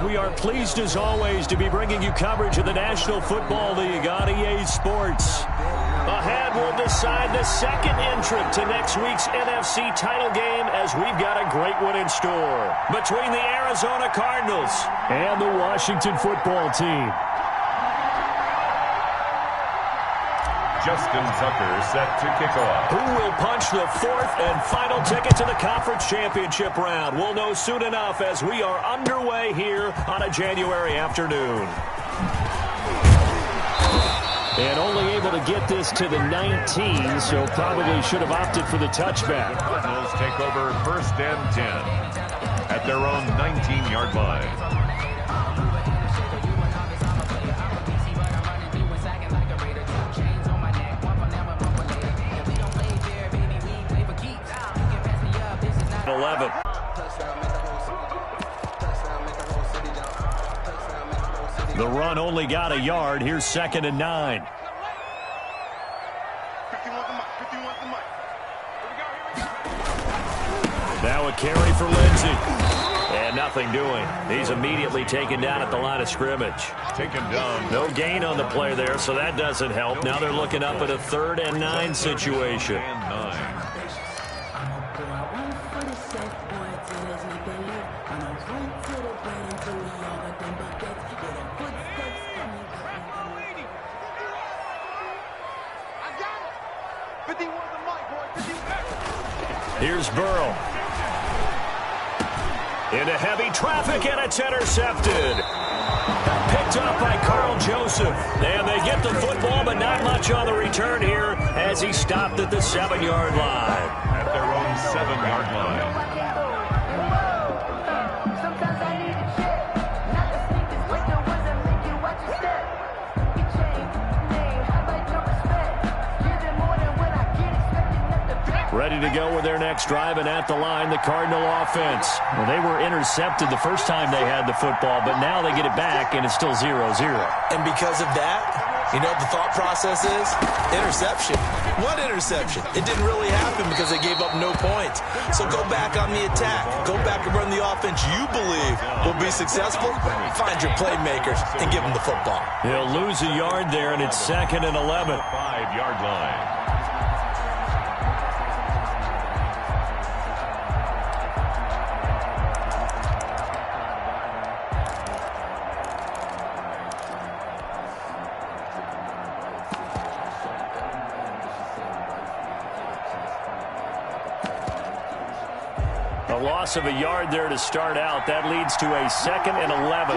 We are pleased as always to be bringing you coverage of the National Football League on EA Sports. Ahead, we'll decide the second entrant to next week's NFC title game as we've got a great one in store between the Arizona Cardinals and the Washington Football Team. Justin Tucker set to kick off. Who will punch the fourth and final ticket to the conference championship round? We'll know soon enough as we are underway here on a January afternoon. And only able to get this to the 19, so probably should have opted for the touchback. The Cardinals take over 1st and 10 at their own 19-yard line. The run only got a yard. Here's 2nd and 9. Now a carry for Lindsey. And nothing doing. He's immediately taken down at the line of scrimmage. Taken down. No gain on the play there, so that doesn't help. Now they're looking up at a 3rd and 9 situation. And 9. Here's Burrow. Into heavy traffic, and it's intercepted. Picked up by Carl Joseph. And they get the football, but not much on the return here as he stopped at the 7-yard line. At their own 7-yard line. Ready to go with their next drive, and at the line, the Cardinal offense. Well, they were intercepted the first time they had the football, but now they get it back, and it's still 0-0. And because of that, you know what the thought process is? Interception. What interception? It didn't really happen because they gave up no points. So go back on the attack. Go back and run the offense you believe will be successful. Find your playmakers and give them the football. He'll lose a yard there, and it's 2nd and 11. 5-yard line. A loss of a yard there to start out. That leads to a 2nd and 11.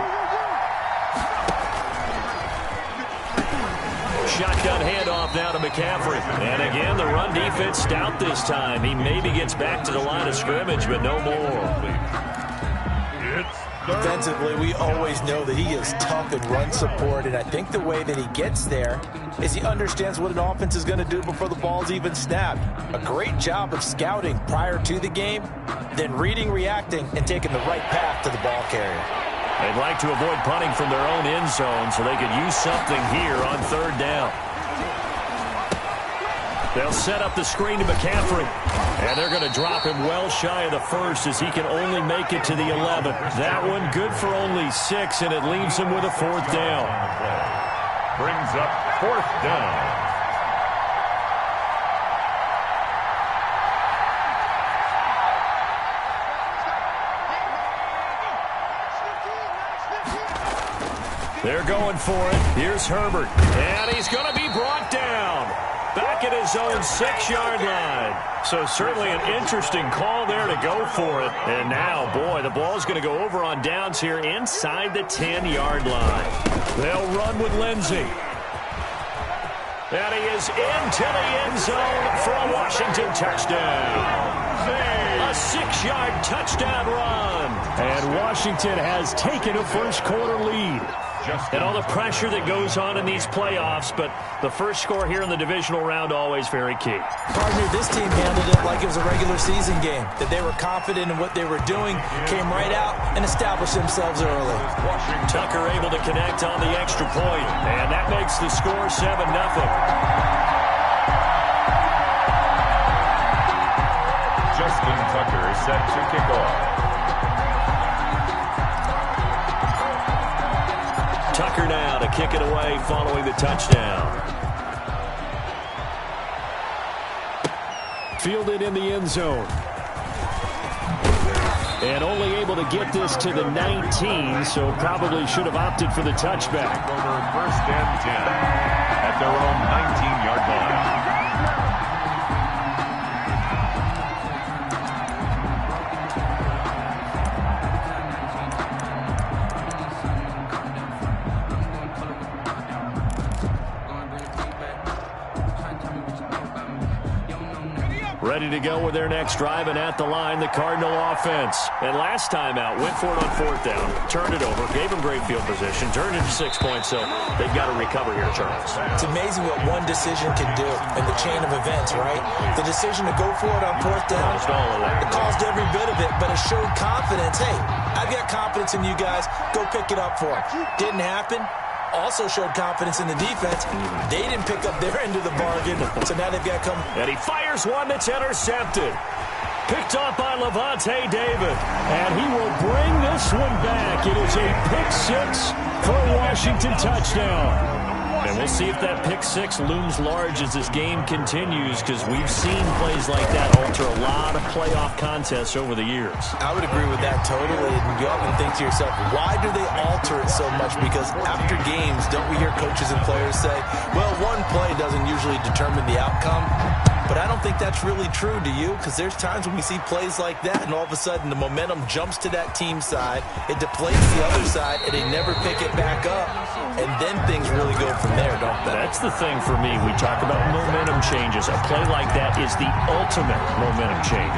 Shotgun handoff now to McCaffrey. And again, the run defense stout this time. He maybe gets back to the line of scrimmage, but no more. Defensively, we always know that he is tough in run support, and I think the way that he gets there is he understands what an offense is going to do before the ball's even snapped. A great job of scouting prior to the game, then reading, reacting, and taking the right path to the ball carrier. They'd like to avoid punting from their own end zone so they could use something here on 3rd down. They'll set up the screen to McCaffrey. And they're going to drop him well shy of the 1st as he can only make it to the 11th. That one good for only 6, and it leaves him with a 4th down. Brings up 4th down. They're going for it. Here's Herbert. And he's going to be brought down. Back at his own 6-yard line. So certainly an interesting call there to go for it. And now, boy, the ball's going to go over on downs here inside the 10-yard line. They'll run with Lindsey. And he is into the end zone for a Washington touchdown. A 6-yard touchdown run. And Washington has taken a first-quarter lead. And all the pressure that goes on in these playoffs, but the first score here in the divisional round always very key. Partner, this team handled it like it was a regular season game, that they were confident in what they were doing, came right out and established themselves early. Tucker able to connect on the extra point, and that makes the score 7-0. Justin Tucker is set to kick off. Tucker now to kick it away following the touchdown. Fielded in the end zone. And only able to get this to the 19, so probably should have opted for the touchback. Over 1st and 10 at their own 19-yard line. Ready to go with their next drive, and at the line, the Cardinal offense. And last time out, went for it on 4th down, turned it over, gave them great field position, turned it to 6 points, so they've got to recover here, Charles. It's amazing what one decision can do in the chain of events, right? The decision to go for it on 4th down, it caused every bit of it, but it showed confidence. Hey, I've got confidence in you guys. Go pick it up for them. Didn't happen. Also showed confidence in the defense. They didn't pick up their end of the bargain, so now they've got to come. And he fires one that's intercepted. Picked off by Lavonte David. And he will bring this one back. It is a pick-6 for a Washington touchdown. And we'll see if that pick-6 looms large as this game continues, because we've seen plays like that alter a lot of playoff contests over the years. I would agree with that totally. And you often think to yourself, why do they alter it so much? Because after games, don't we hear coaches and players say, well, one play doesn't usually determine the outcome? But I don't think that's really true, do you? Because there's times when we see plays like that, and all of a sudden the momentum jumps to that team side, it deflates the other side, and they never pick it back up. And then things really go from there, don't they? That's the thing for me. We talk about momentum changes. A play like that is the ultimate momentum change.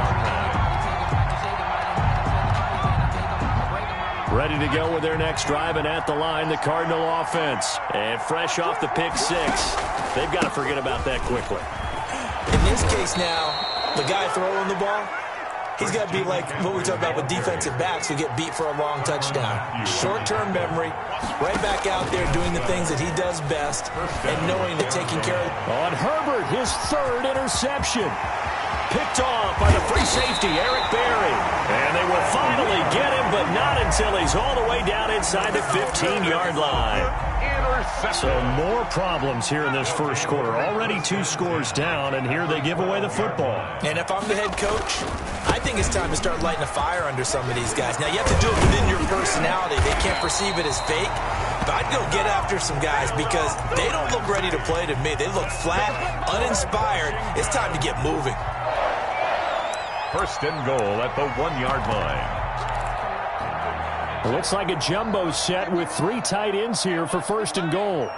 Ready to go with their next drive, and at the line, the Cardinal offense. And fresh off the pick-6, they've got to forget about that quickly. In this case now, the guy throwing the ball, he's got to be like what we talk about with defensive backs who get beat for a long touchdown. Short-term memory, right back out there doing the things that he does best, and knowing that taking care of... On Herbert, his 3rd interception. Picked off by the free safety, Eric Berry. And they will finally get him, but not until he's all the way down inside the 15-yard line. So more problems here in this first quarter. Already 2 scores down, and here they give away the football. And if I'm the head coach, I think it's time to start lighting a fire under some of these guys. Now, you have to do it within your personality. They can't perceive it as fake. But I'd go get after some guys because they don't look ready to play to me. They look flat, uninspired. It's time to get moving. 1st and goal at the 1-yard line. Looks like a jumbo set with 3 tight ends here for 1st and goal.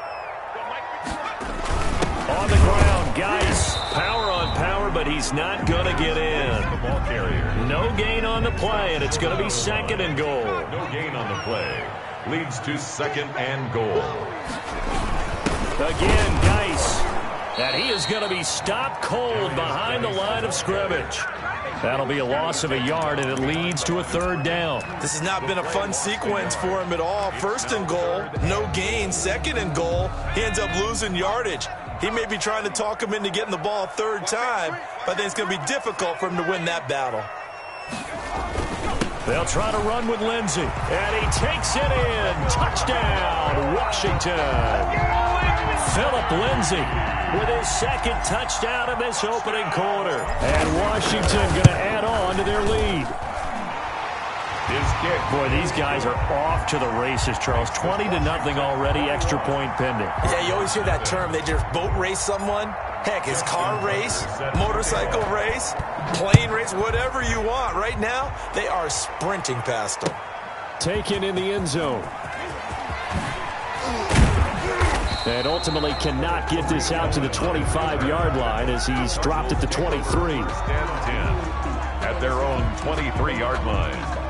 On the ground, Geis. Power on power, but he's not going to get in. The ball carrier. No gain on the play, and it's going to be 2nd and goal. No gain on the play. Leads to 2nd and goal. Again, Geis. And he is going to be stopped cold behind the line of scrimmage. That'll be a loss of a yard, and it leads to a 3rd down. This has not been a fun sequence for him at all. 1st and goal, no gain. 2nd and goal, he ends up losing yardage. He may be trying to talk him into getting the ball a 3rd time, but I think it's going to be difficult for him to win that battle. They'll try to run with Lindsey, and he takes it in. Touchdown, Washington. Philip Lindsay with his 2nd touchdown in this opening quarter. And Washington going to add on to their lead. His kick. Boy, these guys are off to the races, Charles. 20-0 already, extra point pending. Yeah, you always hear that term. They just boat race someone. Heck, it's car race, motorcycle race, plane race, whatever you want. Right now, they are sprinting past them. Taken in the end zone. And ultimately cannot get this out to the 25-yard line as he's dropped at the 23. 1st and 10 at their own 23-yard line.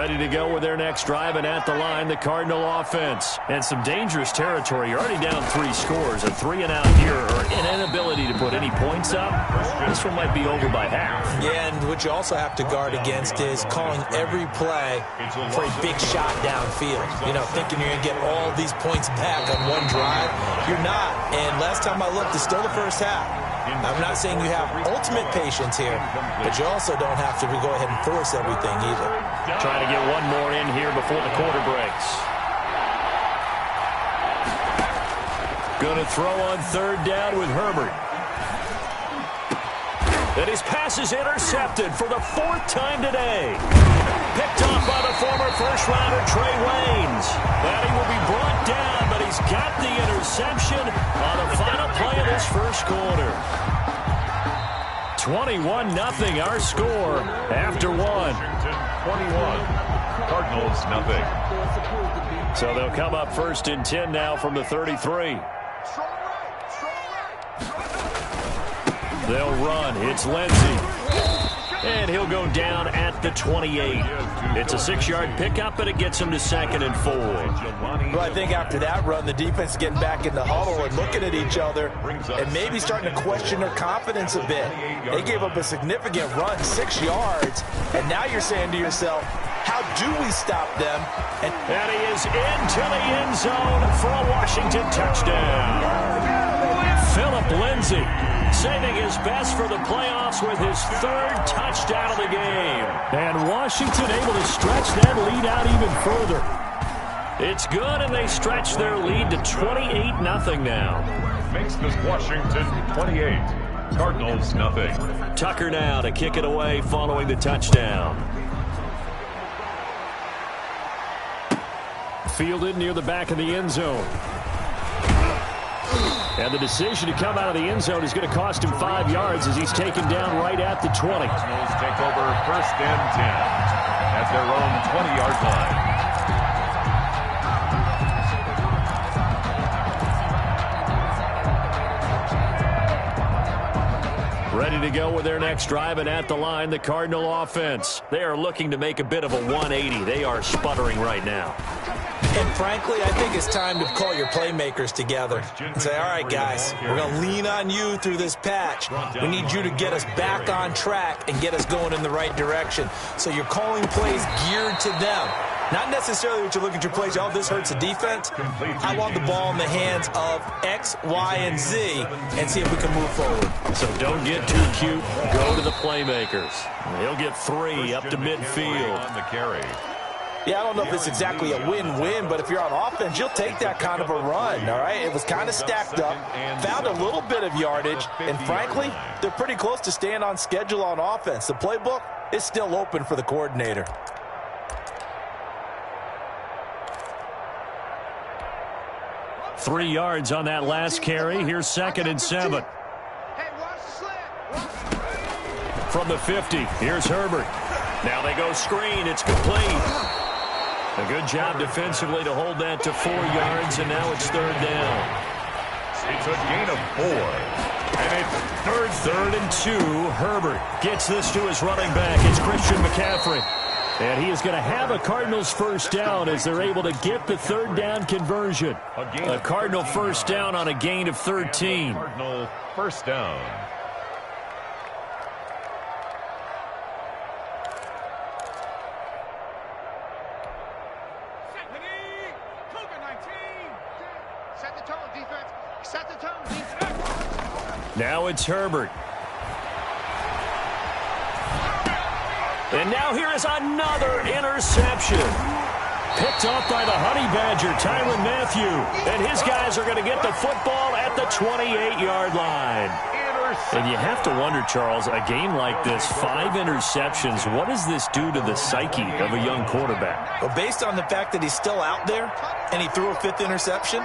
Ready to go with their next drive, and at the line, the Cardinal offense. And some dangerous territory. You're already down 3 scores. A 3-and-out here, or an inability to put any points up. This one might be over by half. Yeah, and what you also have to guard against is calling every play for a big shot downfield. You know, thinking you're going to get all these points back on one drive. You're not. And last time I looked, it's still the first half. I'm not saying you have ultimate patience here, but you also don't have to go ahead and force everything either. Trying to get one more in here before the quarter breaks. Going to throw on 3rd down with Herbert. And his pass is intercepted for the 4th time today. Picked off by the former first-rounder Trey Waynes. And he will be brought down, but he's got the interception on the final play of this first quarter. 21-0 our score after 1. 21. Cardinals nothing. So they'll come up 1st and 10 now from the 33. They'll run. It's Lindsey. And he'll go down at the 28. It's a 6-yard pickup, but it gets him to 2nd and 4. Well, I think after that run, the defense is getting back in the huddle and looking at each other and maybe starting to question their confidence a bit. They gave up a significant run, 6 yards, and now you're saying to yourself, how do we stop them? And he is into the end zone for a Washington touchdown. Philip Lindsay saving his best for the playoffs with his 3rd touchdown of the game. And Washington able to stretch that lead out even further. It's good, and they stretch their lead to 28-0 now. Makes this Washington 28. Cardinals nothing. Tucker now to kick it away following the touchdown. Fielded near the back of the end zone. And the decision to come out of the end zone is going to cost him 5 yards as he's taken down right at the 20. Cardinals take over 1st and 10 at their own 20-yard line. Ready to go with their next drive, and at the line, the Cardinal offense. They are looking to make a bit of a 180. They are sputtering right now. And frankly, I think it's time to call your playmakers together and say, all right, guys, we're going to lean on you through this patch. We need you to get us back on track and get us going in the right direction. So you're calling plays geared to them. Not necessarily what you look at your plays, oh, this hurts the defense. I want the ball in the hands of X, Y, and Z and see if we can move forward. So don't get too cute. Go to the playmakers. He'll get 3 up to midfield. On the carry. Yeah, I don't know if it's exactly a win-win, but if you're on offense, you'll take that kind of a run, all right? It was kind of stacked up, found a little bit of yardage, and frankly, they're pretty close to staying on schedule on offense. The playbook is still open for the coordinator. Three yards on that last carry. Here's 2nd and 7. From the 50, here's Herbert. Now they go screen. It's complete. A good job defensively to hold that to 4 yards, and now it's 3rd down. It's a gain of 4. And it's third and 2. Herbert gets this to his running back. It's Christian McCaffrey. And he is going to have a Cardinals first down as they're able to get the 3rd down conversion. A Cardinal first down on a gain of 13. Cardinal first down. Now it's Herbert. And now here is another interception. Picked off by the Honey Badger, Tyrann Mathieu. And his guys are going to get the football at the 28-yard line. And you have to wonder, Charles, a game like this, 5 interceptions, what does this do to the psyche of a young quarterback? Well, based on the fact that he's still out there and he threw a 5th interception,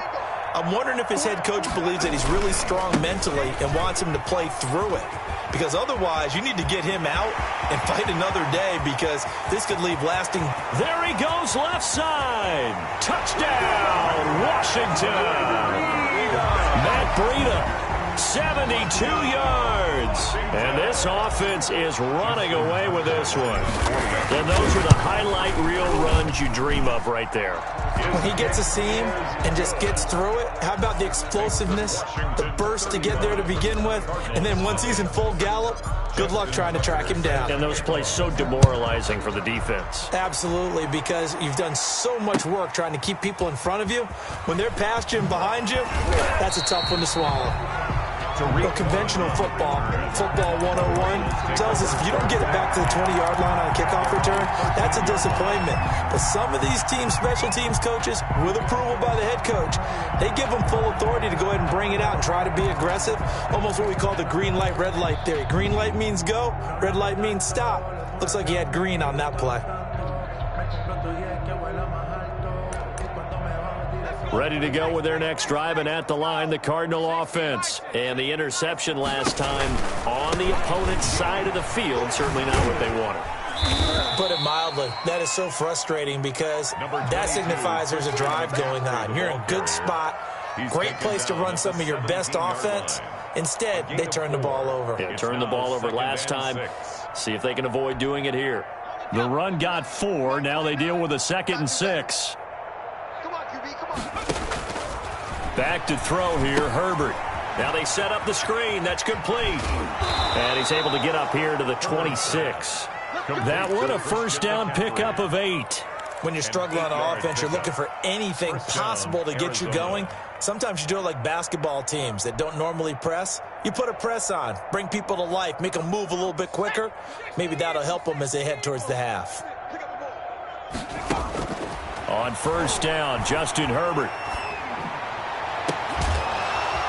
I'm wondering if his head coach believes that he's really strong mentally and wants him to play through it. Because otherwise, you need to get him out and fight another day because this could leave lasting. There he goes, left side. Touchdown, Washington. Matt Breida 72 yards. And this offense is running away with this one. And those are the highlight reel runs you dream of right there. When he gets a seam and just gets through it, how about the explosiveness, the burst to get there to begin with, and then once he's in full gallop, good luck trying to track him down. And those plays so demoralizing for the defense. Absolutely, because you've done so much work trying to keep people in front of you. When they're past you and behind you, that's a tough one to swallow. But conventional football 101, tells us if you don't get it back to the 20-yard line on a kickoff return, that's a disappointment. But some of these teams, special teams coaches, with approval by the head coach, they give them full authority to go ahead and bring it out and try to be aggressive, almost what we call the green light, red light theory. Green light means go, red light means stop. Looks like he had green on that play. Ready to go with their next drive, and at the line, the Cardinal offense. And the interception last time on the opponent's side of the field, certainly not what they wanted. Put it mildly, that is so frustrating because that signifies there's a drive going on. You're in a good spot, great place to run some of your best offense. Instead, they turn the ball over. Yeah, turned the ball over last time. See if they can avoid doing it here. The run got 4. Now they deal with a 2nd and 6. Back to throw here, Herbert. Now they set up the screen. That's complete. And he's able to get up here to the 26. That one, a first down pickup of 8. When you're struggling on offense, you're looking for anything possible to get you going. Sometimes you do it like basketball teams that don't normally press. You put a press on, bring people to life, make them move a little bit quicker. Maybe that'll help them as they head towards the half. On first down, Justin Herbert.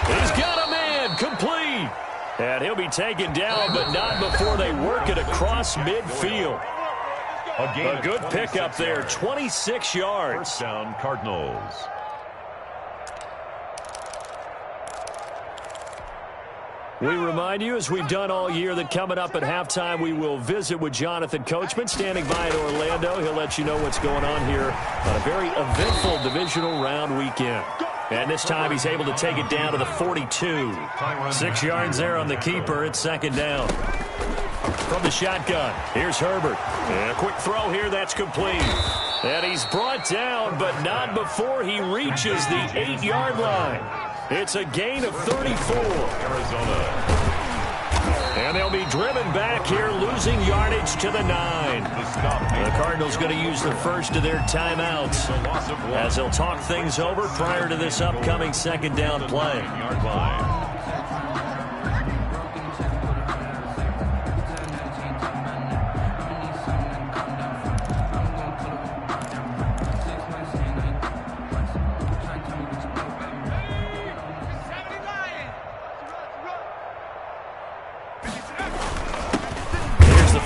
He's got a man, complete. And he'll be taken down, but not before they work it across midfield. A good pickup there, 26 yards. First down, Cardinals. We remind you, as we've done all year, that coming up at halftime, we will visit with Jonathan Coachman, standing by in Orlando. He'll let you know what's going on here on a very eventful divisional round weekend. And this time he's able to take it down to the 42. 6 yards there on the keeper. It's 2nd down. From the shotgun, here's Herbert. And a quick throw here, that's complete. And he's brought down, but not before he reaches the 8-yard line. It's a gain of 34. Arizona. And they'll be driven back here, losing yardage to the 9. The Cardinals going to use the first of their timeouts as they'll talk things over prior to this upcoming 2nd down play.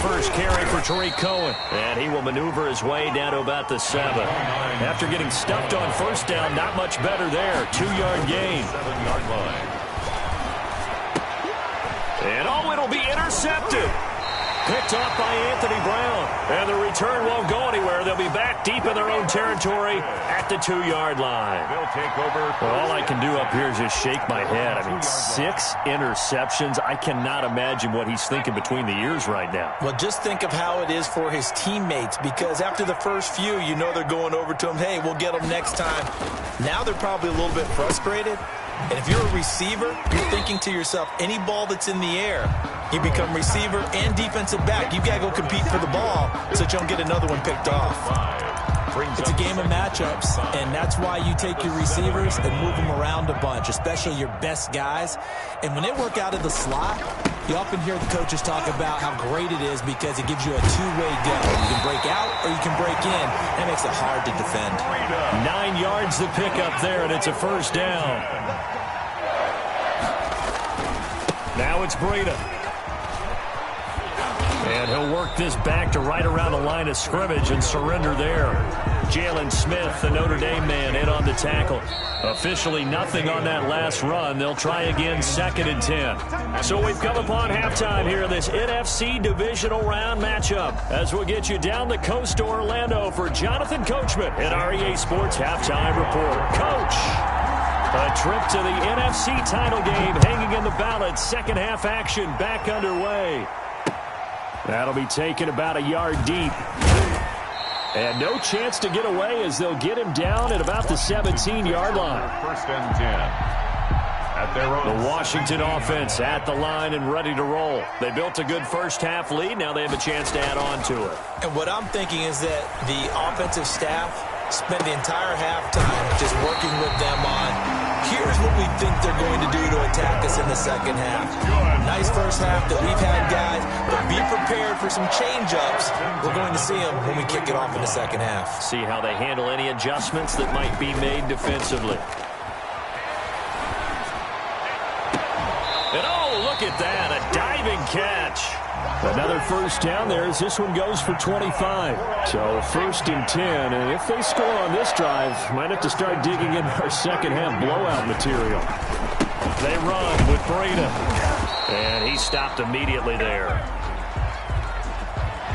First carry for Tariq Cohen. And he will maneuver his way down to about the 7. After getting stuffed on first down, not much better there. 2-yard gain. 7-yard line. And oh, it'll be intercepted. Picked off by Anthony Brown. And the return won't go anywhere. They'll be back deep in their own territory at the 2-yard line. They'll take over. Well, all I can do up here is just shake my head. I mean, 6 interceptions. I cannot imagine what he's thinking between the ears right now. Well, just think of how it is for his teammates, because after the first few, you know they're going over to him, hey, we'll get them next time. Now they're probably a little bit frustrated. And if you're a receiver, you're thinking to yourself, any ball that's in the air, you become receiver and defensive back. You've got to go compete for the ball so that you don't get another one picked off. It's a game of matchups, and that's why you take your receivers and move them around a bunch, especially your best guys. And when they work out of the slot, you often hear the coaches talk about how great it is because it gives you a two-way go. You can break out or you can break in. That makes it hard to defend. 9 yards to pick up there, and it's a first down. Now it's Breida. And he'll work this back to right around the line of scrimmage and surrender there. Jalen Smith, the Notre Dame man, in on the tackle. Officially nothing on that last run. They'll try again, 2nd and 10. So we've come upon halftime here in this NFC divisional round matchup as we'll get you down the coast to Orlando for Jonathan Coachman in our EA Sports Halftime Report. Coach, a A trip to the NFC title game hanging in the balance. Second half action back underway. That'll be taken about a yard deep. And no chance to get away as they'll get him down at about the 17-yard line. First and 10. At their own. The Washington offense at the line and ready to roll. They built a good first-half lead. Now they have a chance to add on to it. And what I'm thinking is that the offensive staff spent the entire halftime just working with them on, here's what we think they're going to do to attack us in the second half. Nice first half that we've had, guys, but be prepared for some change-ups. We're going to see them when we kick it off in the second half. See how they handle any adjustments that might be made defensively. And oh, look at that, a diving catch. Another first down there as this one goes for 25. So first and 10, and if they score on this drive, might have to start digging in our second half blowout material. They run with Breida. And he stopped immediately there.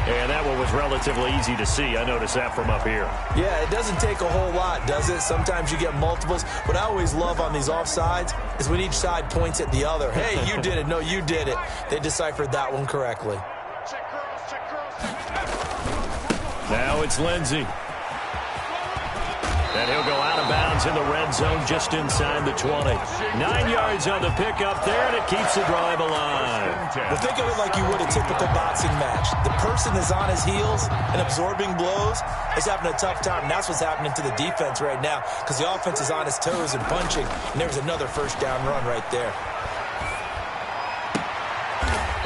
And that one was relatively easy to see. I noticed that from up here. Yeah, it doesn't take a whole lot, does it? Sometimes you get multiples. What I always love on these offsides is when each side points at the other. Hey, you did it. No, you did it. They deciphered that one correctly. Now it's Lindsey. And he'll go out of bounds in the red zone just inside the 20. 9 yards on the pickup there, and it keeps the drive alive. Well, think of it like you would a typical boxing match. The person is on his heels and absorbing blows is having a tough time, and that's what's happening to the defense right now because the offense is on his toes and punching, and there's another first down run right there.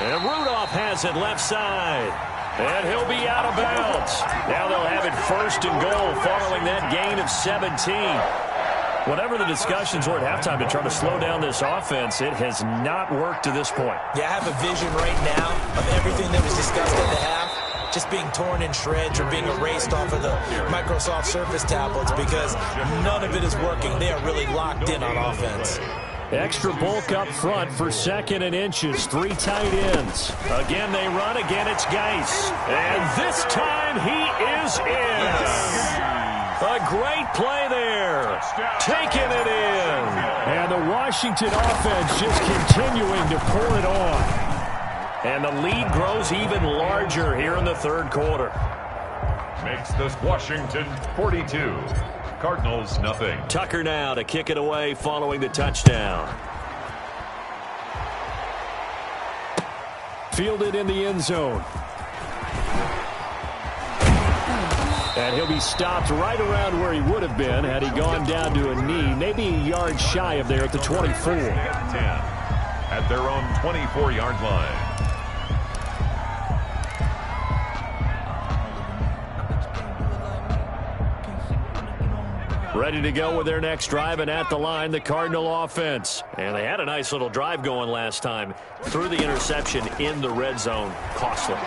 And Rudolph has it left side. And he'll be out of bounds. Now they'll have it first and goal following that gain of 17. Whatever the discussions were at halftime to try to slow down this offense, it has not worked to this point. Yeah, I have a vision right now of everything that was discussed at the half just being torn in shreds or being erased off of the Microsoft Surface tablets because none of it is working. They are really locked in on offense. Extra bulk up front for second and inches. 3 tight ends. Again, they run. Again, it's Geis. And this time he is in. A great play there. Taking it in. And the Washington offense just continuing to pour it on. And the lead grows even larger here in the third quarter. Makes this Washington 42. Cardinals, nothing. Tucker now to kick it away following the touchdown. Fielded in the end zone. And he'll be stopped right around where he would have been had he gone down to a knee, maybe a yard shy of there at the 24. 10 at their own 24-yard line. Ready to go with their next drive, and at the line, the Cardinal offense. And they had a nice little drive going last time. Threw the interception in the red zone. Costly.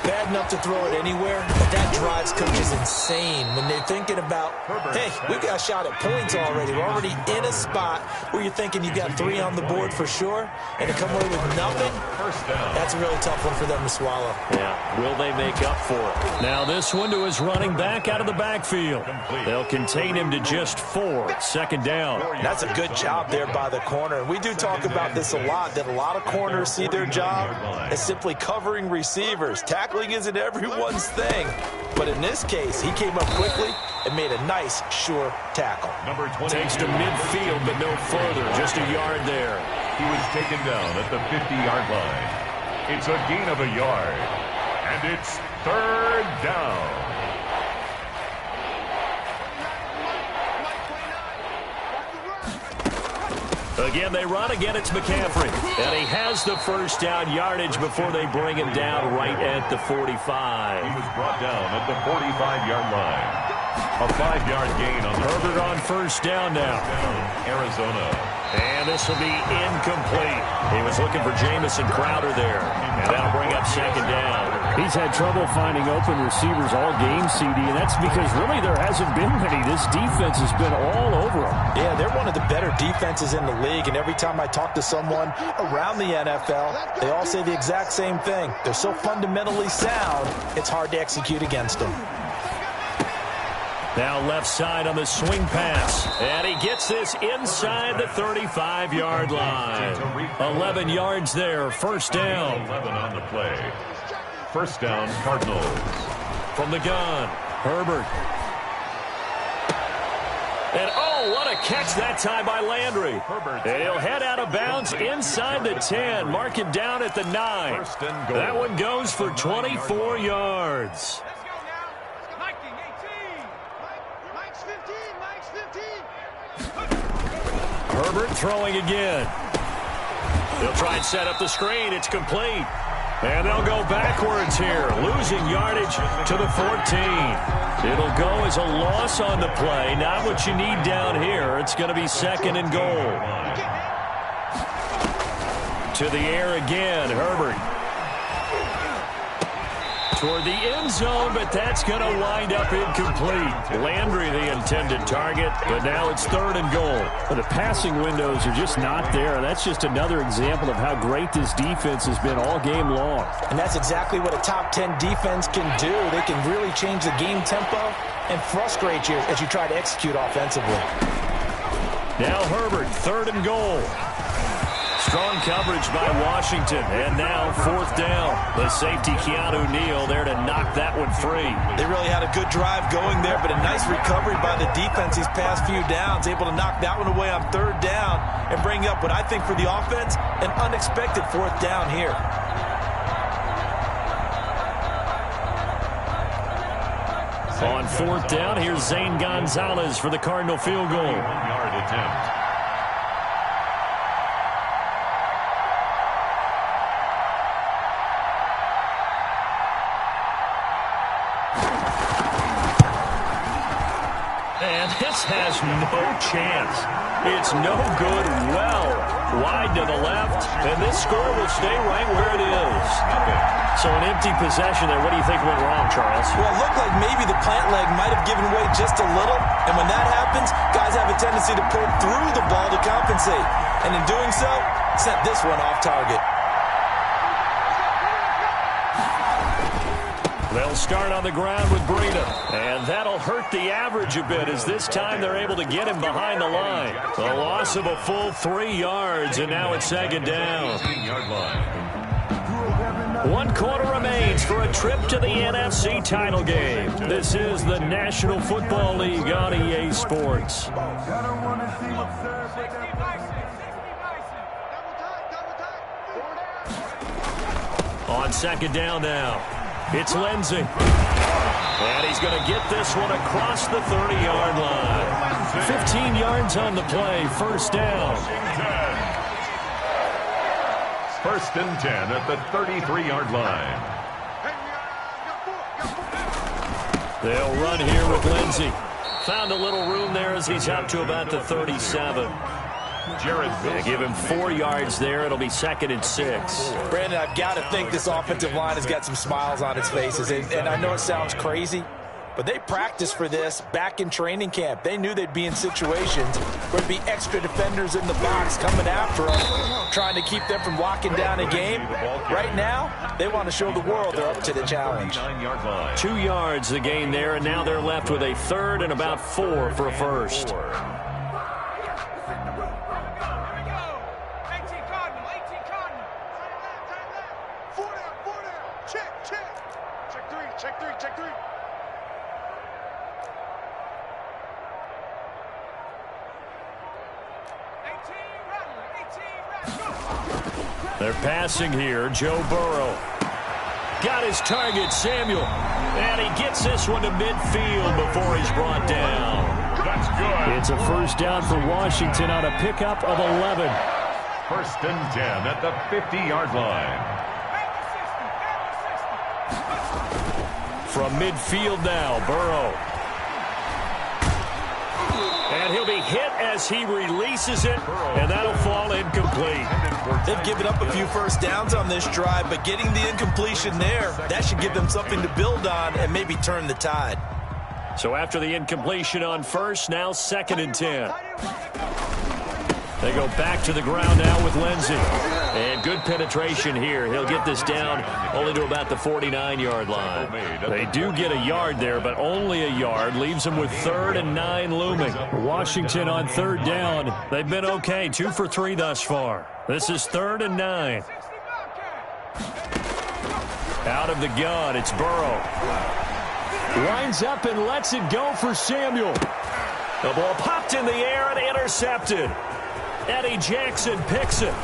Bad enough to throw it anywhere, but that drives coaches insane when they're thinking about, hey, we got a shot at points already. We're already in a spot where you're thinking you got 3 on the board for sure, and to come away with nothing, that's a really tough one for them to swallow. Yeah, will they make up for it? Now this one to his running back out of the backfield. They'll contain him to just 4. Second down. That's a good job there by the corner. We do talk about this a lot, that a lot of corners see their job as simply covering receivers. Tackling isn't everyone's thing. But in this case, he came up quickly and made a nice, sure tackle. Number 20 takes to midfield, but no further. Just a yard there. He was taken down at the 50-yard line. It's a gain of a yard. And it's third down. Again, they run. Again, it's McCaffrey. And he has the first down yardage before they bring him down right at the 45. He was brought down at the 45-yard line. A 5-yard gain on Herbert on first down now. Arizona. And this will be incomplete. He was looking for Jamison Crowder there. And that'll bring up second down. He's had trouble finding open receivers all game, CD, and that's because really there hasn't been many. This defense has been all over them. Yeah, they're one of the better defenses in the league, and every time I talk to someone around the NFL, they all say the exact same thing. They're so fundamentally sound, it's hard to execute against them. Now left side on the swing pass. And he gets this inside the 35-yard line. 11 yards there, first down. 11 on the play. First down, Cardinals. From the gun, Herbert. And oh, what a catch that time by Landry. And he'll head out of bounds inside the 10. Mark it down at the 9. That one goes for 24 yards. Herbert throwing again. They'll try and set up the screen. It's complete. And they'll go backwards here, losing yardage to the 14. It'll go as a loss on the play. Not what you need down here. It's going to be second and goal. To the air again, Herbert. Toward the end zone, but that's going to wind up incomplete. Landry, the intended target, but now it's third and goal. Well, the passing windows are just not there. That's just another example of how great this defense has been all game long. And that's exactly what a top 10 defense can do. They can really change the game tempo and frustrate you as you try to execute offensively. Now Herbert, third and goal. Strong coverage by Washington, and now fourth down. The safety, Keanu Neal, there to knock that one free. They really had a good drive going there, but a nice recovery by the defense these past few downs, able to knock that one away on third down and bring up what I think for the offense, an unexpected fourth down here. On fourth down, here's Zane Gonzalez for the Cardinal field goal. 1-yard attempt. This has no chance. It's no good. Well, wide to the left, and this score will stay right where it is. So an empty possession there. What do you think went wrong, Charles? Well, it looked like maybe the plant leg might have given way just a little, and when that happens, guys have a tendency to pull through the ball to compensate, and in doing so, sent this one off target. They'll start on the ground with Breida, and that'll hurt the average a bit as this time they're able to get him behind the line. A loss of a full 3 yards, and now it's second down. 15-yard line. 1 quarter remains for a trip to the NFC title game. This is the National Football League on EA Sports. On second down now. It's Lindsey. And he's going to get this one across the 30-yard line. 15 yards on the play, first down. First and 10 at the 33-yard line. They'll run here with Lindsey. Found a little room there as he's out to about the 37. They give him 4 yards there. It'll be second and 6. Brandon, I've got to think this offensive line has got some smiles on its faces. And I know it sounds crazy, but they practiced for this back in training camp. They knew they'd be in situations where there'd be extra defenders in the box coming after them, trying to keep them from locking down a game. Right now, they want to show the world they're up to the challenge. 2 yards the gain there, and now they're left with a third and about 4 for a first. They're passing here. Joe Burrow. Got his target, Samuel. And he gets this one to midfield before he's brought down. That's good. It's a first down for Washington on a pickup of 11. First and 10 at the 50-yard line. From midfield now, Burrow. And he'll be hit as he releases it, and that'll fall incomplete. They've given up a few first downs on this drive, but getting the incompletion there, that should give them something to build on and maybe turn the tide. So after the incompletion on first, now second and 10. They go back to the ground now with Lindsey. And good penetration here. He'll get this down only to about the 49-yard line. They do get a yard there, but only a yard. Leaves them with 3rd and 9 looming. Washington on 3rd down. They've been okay. 2 for 3 thus far. This is 3rd and 9. Out of the gun, it's Burrow. Winds up and lets it go for Samuel. The ball popped in the air and intercepted. Eddie Jackson picks it.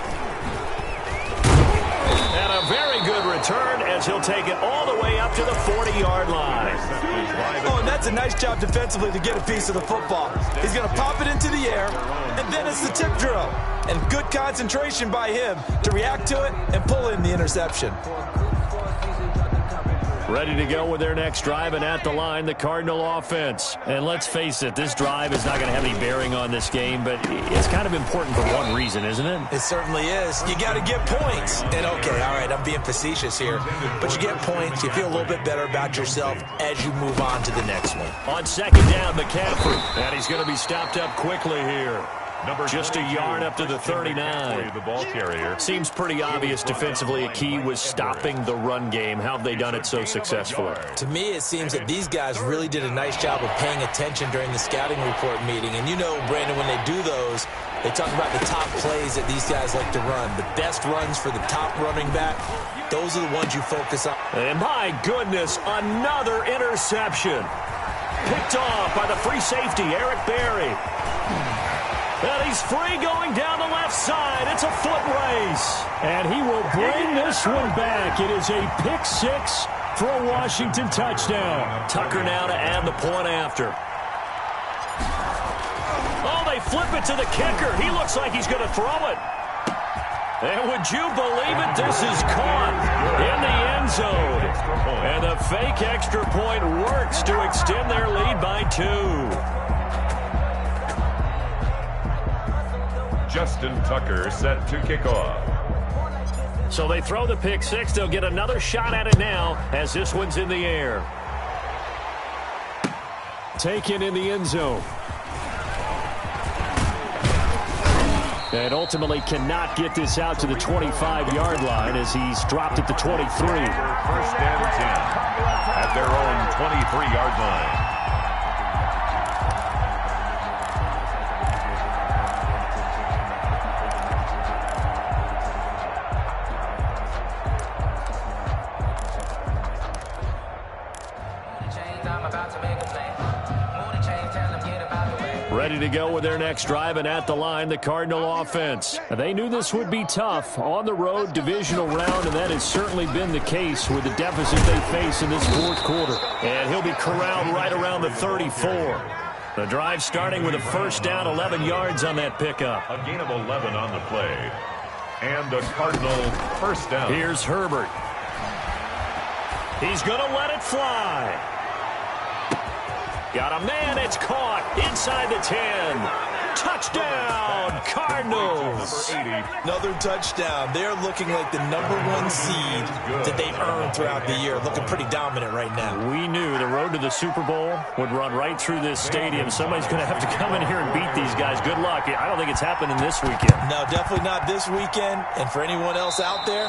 And a very good return as he'll take it all the way up to the 40-yard line. Oh, and that's a nice job defensively to get a piece of the football. He's going to pop it into the air, and then it's the tip drill. And good concentration by him to react to it and pull in the interception. Ready to go with their next drive, and at the line, the Cardinal offense. And let's face it, this drive is not going to have any bearing on this game, but it's kind of important for one reason, isn't it? It certainly is. You got to get points. And okay, all right, I'm being facetious here, but you get points, you feel a little bit better about yourself as you move on to the next one. On 2nd down, McCaffrey. And he's going to be stopped up quickly here. Just a yard up to the 39. The ball carrier. Seems pretty obvious defensively a key was stopping the run game. How have they done it so successfully? To me, it seems that these guys really did a nice job of paying attention during the scouting report meeting. And you know, Brandon, when they do those, they talk about the top plays that these guys like to run. The best runs for the top running back, those are the ones you focus on. And my goodness, another interception. Picked off by the free safety, Eric Berry. And he's free going down the left side. It's a foot race. And he will bring this one back. It is a pick 6 for a Washington touchdown. Tucker now to add the point after. Oh, they flip it to the kicker. He looks like he's going to throw it. And would you believe it? This is caught in the end zone. And the fake extra point works to extend their lead by 2. Justin Tucker set to kick off. So they throw the pick 6. They'll get another shot at it now as this one's in the air. Taken in the end zone. And ultimately cannot get this out to the 25-yard line as he's dropped at the 23. 1st and 10 at their own 23-yard line. Ready to go with their next drive, and at the line, the Cardinal offense. They knew this would be tough on the road, divisional round, and that has certainly been the case with the deficit they face in this 4th quarter. And he'll be corralled right around the 34. The drive starting with a 1st down, 11 yards on that pickup. A gain of 11 on the play. And the Cardinal 1st down. Here's Herbert. He's going to let it fly. Got a man, it's caught inside the 10. Touchdown, Cardinals. Another touchdown. They're looking like the #1 seed that they've earned throughout the year. Looking pretty dominant right now. We knew the road to the Super Bowl would run right through this stadium. Somebody's going to have to come in here and beat these guys. Good luck. I don't think it's happening this weekend. No, definitely not this weekend. And for anyone else out there,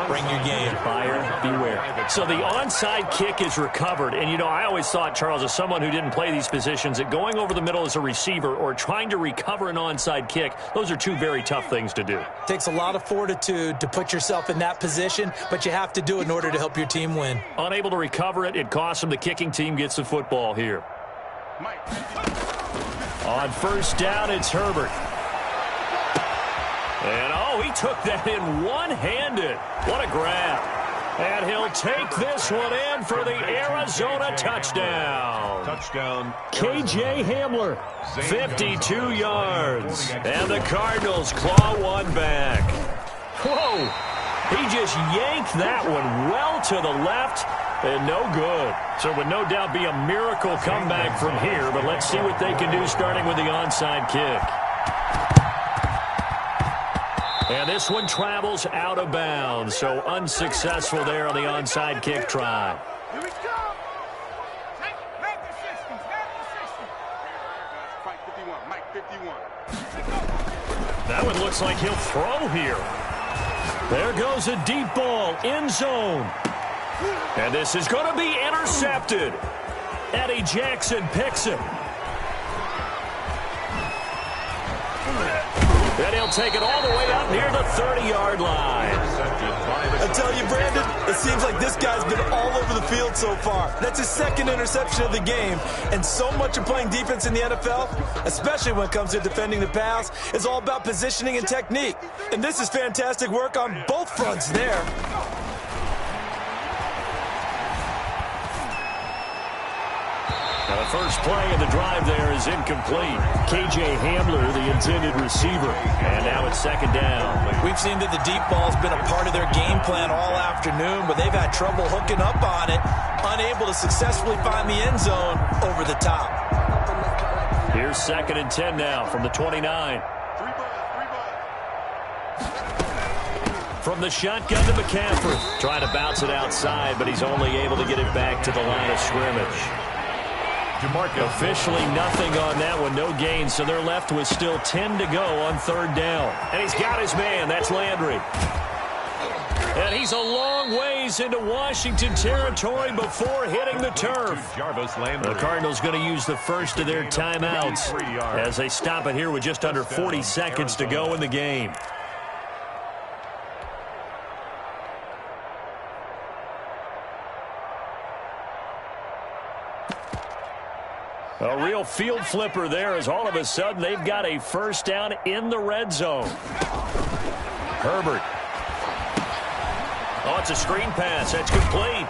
bring your game. Buyer beware. So the onside kick is recovered. And, you know, I always thought, Charles, as someone who didn't play these positions, that going over the middle as a receiver or trying to recover an onside kick, those are two very tough things to do. Takes a lot of fortitude to put yourself in that position, but you have to do it in order to help your team win. Unable to recover it, it costs them. The kicking team gets the football here. On 1st down, it's Herbert. And, oh, he took that in one-handed. What a grab. And he'll take this one in for the Arizona touchdown. Touchdown. KJ Hamler. 52 yards. And the Cardinals claw one back. Whoa. He just yanked that one well to the left and no good. So it would no doubt be a miracle comeback from here, but let's see what they can do starting with the onside kick. And this one travels out of bounds, so unsuccessful there on the onside kick try. Here we go. Make the 60s. Mike 51. Mike 51. That one looks like he'll throw here. There goes a deep ball, end zone. And this is going to be intercepted. Eddie Jackson picks it. And he'll take it all the way up near the 30-yard line. I tell you, Brandon, it seems like this guy's been all over the field so far. That's his second interception of the game. And so much of playing defense in the NFL, especially when it comes to defending the pass, is all about positioning and technique. And this is fantastic work on both fronts there. Now the first play of the drive there is incomplete. K.J. Hamler, the intended receiver. And now it's second down. We've seen that the deep ball's been a part of their game plan all afternoon, but they've had trouble hooking up on it, unable to successfully find the end zone over the top. Here's second and 10 now from the 29. From the shotgun to McCaffrey. Trying to bounce it outside, but he's only able to get it back to the line of scrimmage. Officially nothing on that one, no gain, so they're left with still 10 to go on third down. And he's got his man, that's Landry. And he's a long ways into Washington territory before hitting the turf. The Cardinals going to use the first of their timeouts as they stop it here with just under 40 seconds to go in the game. A real field flipper there as all of a sudden they've got a first down in the red zone. Herbert. Oh, it's a screen pass. That's complete.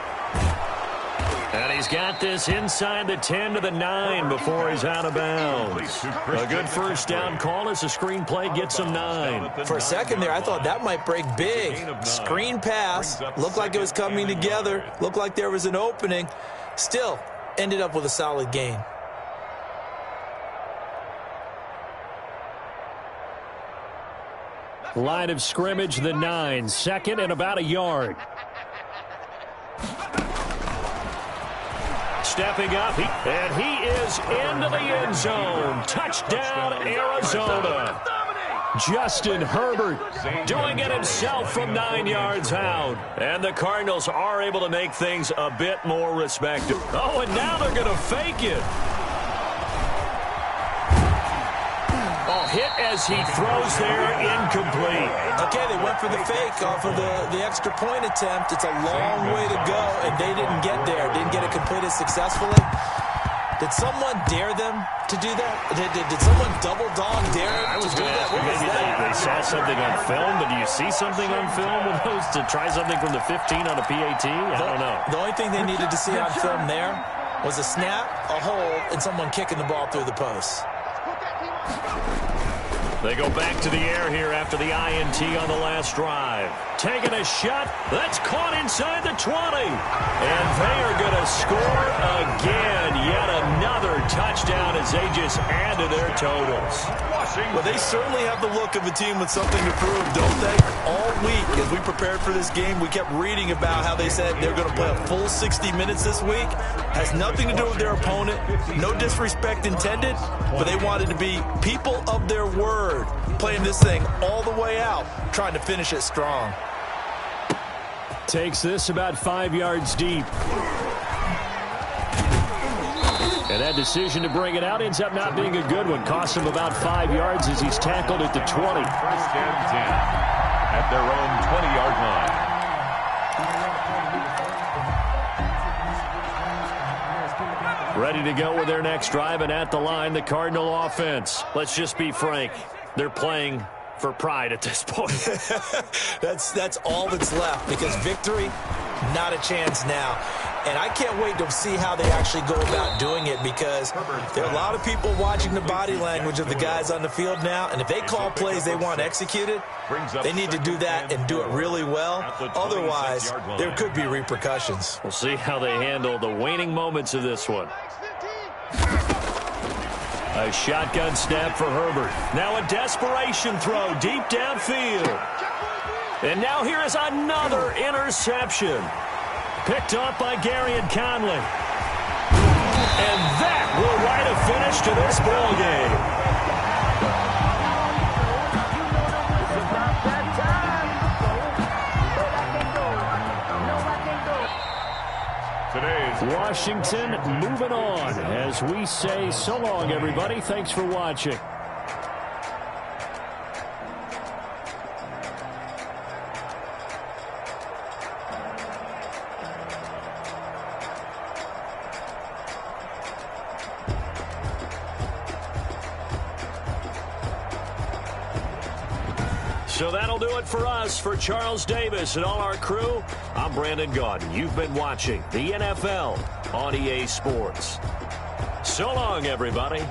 And he's got this inside the 10 to the 9 before he's out of bounds. A good first down call as the screen play gets him 9. For a second there, I thought that might break big. Screen pass. Looked like it was coming together. Looked like there was an opening. Still, ended up with a solid gain. Line of scrimmage, the 9. Second and about a yard. Stepping up, and he is into the end zone. Touchdown, Arizona. Justin Herbert doing it himself from 9 yards out. And the Cardinals are able to make things a bit more respectable. Oh, and now they're going to fake it. Hit as he throws there, incomplete. Okay, they went for the fake off of the extra point attempt. It's a long way to go, and they didn't get there. Didn't get it completed successfully. Did someone dare them to do that? Did someone double dog dare them to do that? Maybe they saw something on film, but do you see something on film with those to try something from the 15 on a PAT? I don't know. The only thing they needed to see on film there was a snap, a hold, and someone kicking the ball through the post. They go back to the air here after the INT on the last drive. Taking a shot. That's caught inside the 20. And they are going to score again. Yet another touchdown as they just add to their totals. Well, they certainly have the look of a team with something to prove, don't they? All week, as we prepared for this game, we kept reading about how they said they're going to play a full 60 minutes this week. Has nothing to do with their opponent. No disrespect intended, but they wanted to be people of their word, playing this thing all the way out, trying to finish it strong. Takes this about 5 yards deep. And that decision to bring it out ends up not being a good one. Costs him about 5 yards as he's tackled at the 20. First and 10 at their own 20-yard line. Ready to go with their next drive, and at the line, the Cardinal offense. Let's just be frank. They're playing for pride at this point. That's all that's left, because victory, not a chance now. And I can't wait to see how they actually go about doing it, because there are a lot of people watching the body language of the guys on the field now, and if they call plays they want executed, they need to do that and do it really well. Otherwise, there could be repercussions. We'll see how they handle the waning moments of this one. A shotgun snap for Herbert. Now a desperation throw deep downfield. And now here is another interception. Picked up by Garyon Conley. And that will write a finish to this ball game. Washington moving on as we say so long, everybody. Thanks for watching. So that'll do it for us. For Charles Davis and all our crew, I'm Brandon Gaudin. You've been watching the NFL on EA Sports. So long, everybody.